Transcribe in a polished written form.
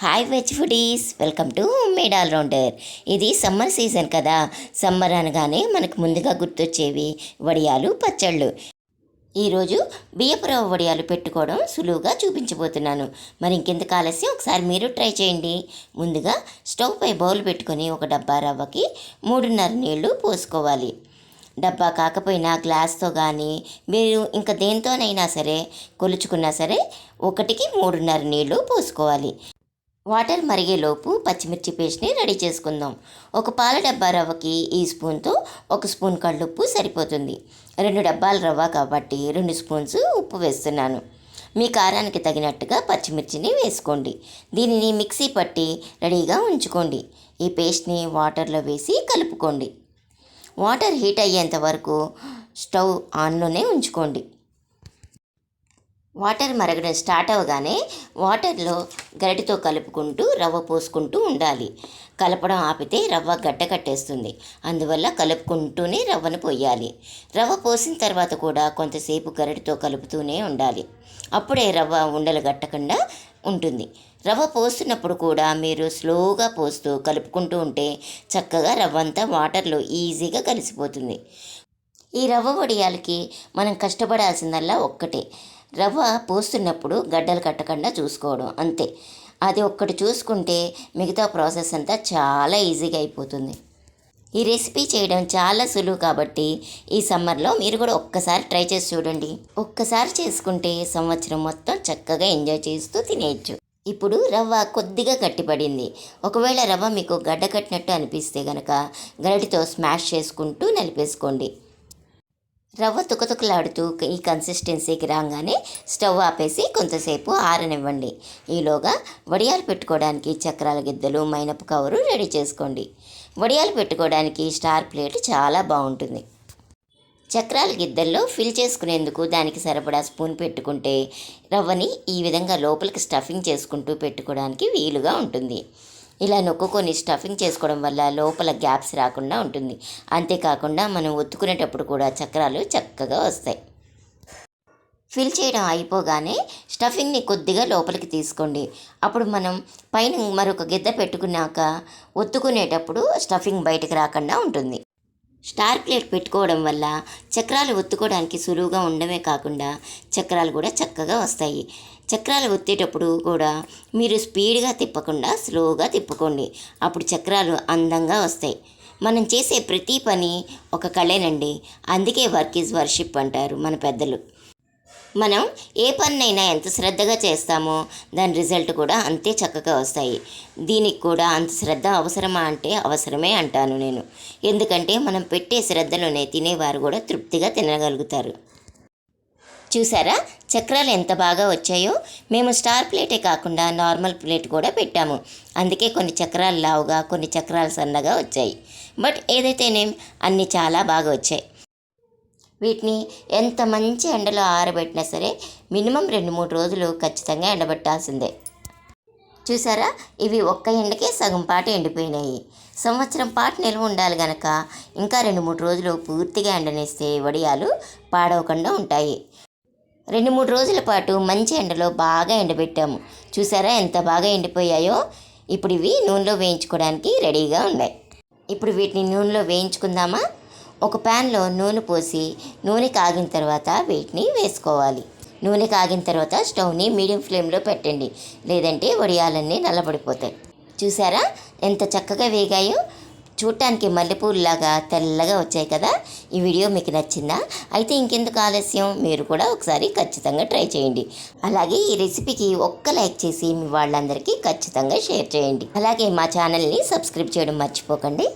Hi veg foodies, welcome to made allrounder. ఇది summer season కదా. Summer అనగానే మనకు ముందుగా గుర్తొచ్చేవి వడియాలు, పచ్చళ్ళు. ఈరోజు బియ్యపు రవ్వ వడియాలు పెట్టుకోవడం సులువుగా చూపించబోతున్నాను. మరి ఇంకెందుకు ఆలస్యం, ఒకసారి మీరు ట్రై చేయండి. ముందుగా స్టవ్ పై బౌల్ పెట్టుకొని ఒక డబ్బా రవ్వకి 3:30 నీళ్లు పోసుకోవాలి. డబ్బా కాకపోయినా గ్లాస్తో కానీ మీరు ఇంకా దేంతోనైనా సరే కొలుచుకున్నా సరే 1కి 3:30 నీళ్లు పోసుకోవాలి. వాటర్ మరిగేలోపు పచ్చిమిర్చి పేస్ట్ని రెడీ చేసుకుందాం. ఒక పాల డబ్బా రవ్వకి ఈ స్పూన్తో 1 స్పూన్ కళ్ళుప్పు సరిపోతుంది. 2 డబ్బాల రవ్వ కాబట్టి 2 స్పూన్స్ ఉప్పు వేస్తున్నాను. మీ కారానికి తగినట్టుగా పచ్చిమిర్చిని వేసుకోండి. దీనిని మిక్సీ పట్టి రెడీగా ఉంచుకోండి. ఈ పేస్ట్ని వాటర్లో వేసి కలుపుకోండి. వాటర్ హీట్ అయ్యేంత వరకు స్టవ్ ఆన్లోనే ఉంచుకోండి. వాటర్ మరగడం స్టార్ట్ అవ్వగానే వాటర్లో గరిటెతో కలుపుకుంటూ రవ్వ పోసుకుంటూ ఉండాలి. కలపడం ఆపితే రవ్వ గడ్డ కట్టేస్తుంది. అందువల్ల కలుపుకుంటూనే రవ్వను పోయాలి. రవ్వ పోసిన తర్వాత కూడా కొంతసేపు గరిటెతో కలుపుతూనే ఉండాలి. అప్పుడే రవ్వ ఉండలు గట్టకుండా ఉంటుంది. రవ్వ పోస్తున్నప్పుడు కూడా మీరు స్లోగా పోస్తూ కలుపుకుంటూ ఉంటే చక్కగా రవ్వ అంతా వాటర్లో ఈజీగా కలిసిపోతుంది. ఈ రవ్వ వడియాలకి మనం కష్టపడాల్సిందల్లా ఒక్కటే, రవ్వ పోస్తున్నప్పుడు గడ్డలు కట్టకుండా చూసుకోవడం అంతే. అది ఒక్కటి చూసుకుంటే మిగతా ప్రాసెస్ అంతా చాలా ఈజీగా అయిపోతుంది. ఈ రెసిపీ చేయడం చాలా సులువు కాబట్టి ఈ సమ్మర్లో మీరు కూడా ఒక్కసారి ట్రై చేసి చూడండి. ఒక్కసారి చేసుకుంటే సంవత్సరం మొత్తం చక్కగా ఎంజాయ్ చేస్తూ తినేయచ్చు. ఇప్పుడు రవ్వ కొద్దిగా గట్టిపడింది. ఒకవేళ రవ్వ మీకు గడ్డ కట్టినట్టు అనిపిస్తే కనుక గరిటెతో స్మాష్ చేసుకుంటూ నలిపేసుకోండి. రవ్వ తుకతుకలాడుతూ ఈ కన్సిస్టెన్సీకి రాగానే స్టవ్ ఆపేసి కొంతసేపు ఆరనివ్వండి. ఈలోగా వడియాలు పెట్టుకోవడానికి చక్రాల గిద్దలు, మైనపు కవరు రెడీ చేసుకోండి. వడియాలు పెట్టుకోవడానికి స్టార్ ప్లేట్ చాలా బాగుంటుంది. చక్రాల గిద్దల్లో ఫిల్ చేసుకునేందుకు దానికి సరిపడా స్పూన్ పెట్టుకుంటే రవ్వని ఈ విధంగా లోపలికి స్టఫింగ్ చేసుకుంటూ పెట్టుకోవడానికి వీలుగా ఉంటుంది. ఇలా నొక్కుకొని స్టఫింగ్ చేసుకోవడం వల్ల లోపల గ్యాప్స్ రాకుండా ఉంటుంది. అంతేకాకుండా మనం ఒత్తుకునేటప్పుడు కూడా చక్రాలు చక్కగా వస్తాయి. ఫిల్ చేయడం అయిపోగానే స్టఫింగ్ని కొద్దిగా లోపలికి తీసుకోండి. అప్పుడు మనం పైన మరొక గిద్ద పెట్టుకున్నాక ఒత్తుకునేటప్పుడు స్టఫింగ్ బయటకు రాకుండా ఉంటుంది. స్టార్ ప్లేట్ పెట్టుకోవడం వల్ల చక్రాలు ఒత్తుకోవడానికి సులువుగా ఉండమే కాకుండా చక్రాలు కూడా చక్కగా వస్తాయి. చక్రాలు ఒత్తేటప్పుడు కూడా మీరు స్పీడ్గా తిప్పకుండా స్లోగా తిప్పుకోండి. అప్పుడు చక్రాలు అందంగా వస్తాయి. మనం చేసే ప్రతి పని ఒక కళేనండి. అందుకే వర్క్ ఈజ్ వర్షిప్ అంటారు మన పెద్దలు. మనం ఏ పనినైనా ఎంత శ్రద్ధగా చేస్తామో దాని రిజల్ట్ కూడా అంతే చక్కగా వస్తాయి. దీనికి కూడా అంత శ్రద్ధ అవసరమా అంటే అవసరమే అంటాను నేను. ఎందుకంటే మనం పెట్టే శ్రద్ధలోనే తినేవారు కూడా తృప్తిగా తినగలుగుతారు. చూసారా చక్రాలు ఎంత బాగా వచ్చాయో. మేము స్టార్ ప్లేటే కాకుండా నార్మల్ ప్లేట్ కూడా పెట్టాము. అందుకే కొన్ని చక్రాలు లావుగా, కొన్ని చక్రాలు సన్నగా వచ్చాయి. బట్ ఏదైతేనేం అన్నీ చాలా బాగా వచ్చాయి. వీటిని ఎంత మంచి ఎండలో ఆరబెట్టినా సరే మినిమం 2-3 రోజులు ఖచ్చితంగా ఎండబెట్టాల్సిందే. చూసారా, ఇవి ఒక్క ఎండకే సగం పాటు ఎండిపోయినాయి. సంవత్సరం పాటు నిల్వ ఉండాలి గనక ఇంకా 2-3 రోజులు పూర్తిగా ఎండనిస్తే వడియాలు పాడవకుండా ఉంటాయి. 2-3 రోజుల పాటు మంచి ఎండలో బాగా ఎండబెట్టాము. చూసారా ఎంత బాగా ఎండిపోయాయో. ఇప్పుడు ఇవి నూనెలో వేయించుకోవడానికి రెడీగా ఉన్నాయి. ఇప్పుడు వీటిని నూనెలో వేయించుకుందామా. ఒక ప్యాన్లో నూనె పోసి నూనె కాగిన తర్వాత వీటిని వేసుకోవాలి. నూనె కాగిన తర్వాత స్టవ్ని మీడియం ఫ్లేమ్లో పెట్టండి, లేదంటే వడియాలన్నీ నల్లబడిపోతాయి. చూసారా ఎంత చక్కగా వేగాయో. చూడటానికి మల్లెపూలులాగా తెల్లగా వచ్చాయి కదా. ఈ వీడియో మీకు నచ్చిందా? అయితే ఇంకెందుకు ఆలస్యం, మీరు కూడా ఒకసారి ఖచ్చితంగా ట్రై చేయండి. అలాగే ఈ రెసిపీకి ఒక్క లైక్ చేసి మీ వాళ్ళందరికీ ఖచ్చితంగా షేర్ చేయండి. అలాగే మా ఛానల్ని సబ్స్క్రైబ్ చేయడం మర్చిపోకండి.